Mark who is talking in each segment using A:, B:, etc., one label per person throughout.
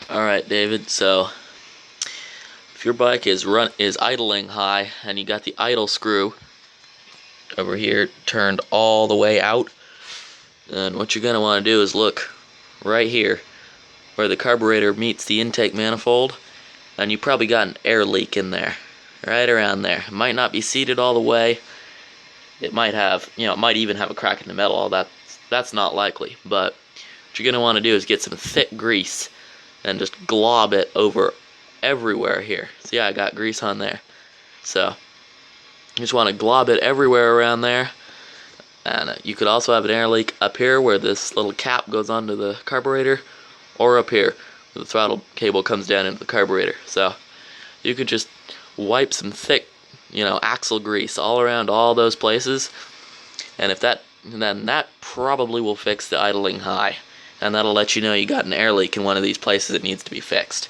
A: Alright, David, so if your bike is idling high and you got the idle screw over here turned all the way out, then what you're going to want to do is look right here where the carburetor meets the intake manifold, and you probably got an air leak in there, right around there. It might not be seated all the way. It might have, it might even have a crack in the metal. All that's not likely, but what you're going to want to do is get some thick grease and just glob it over everywhere here. See, I got grease on there. So you just want to glob it everywhere around there. And you could also have an air leak up here where this little cap goes onto the carburetor, or up here where the throttle cable comes down into the carburetor. So you could just wipe some thick, axle grease all around all those places, and then that probably will fix the idling high, and that'll let you know you got an air leak in one of these places that needs to be fixed.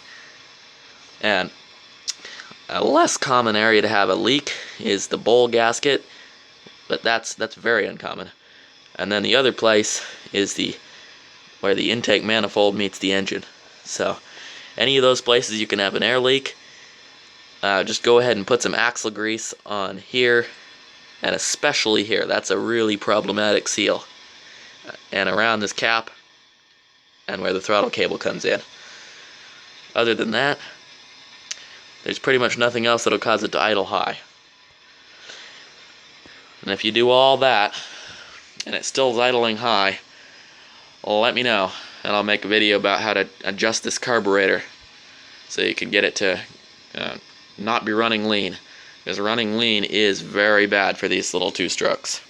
A: And a less common area to have a leak is the bowl gasket, but that's very uncommon. And then the other place is where the intake manifold meets the engine. So any of those places you can have an air leak. Just go ahead and put some axle grease on here, and especially here. That's a really problematic seal. And around this cap, and where the throttle cable comes in. Other than that, there's pretty much nothing else that'll cause it to idle high. And if you do all that, and it still is idling high, let me know, and I'll make a video about how to adjust this carburetor so you can get it to not be running lean, because running lean is very bad for these little two-strokes.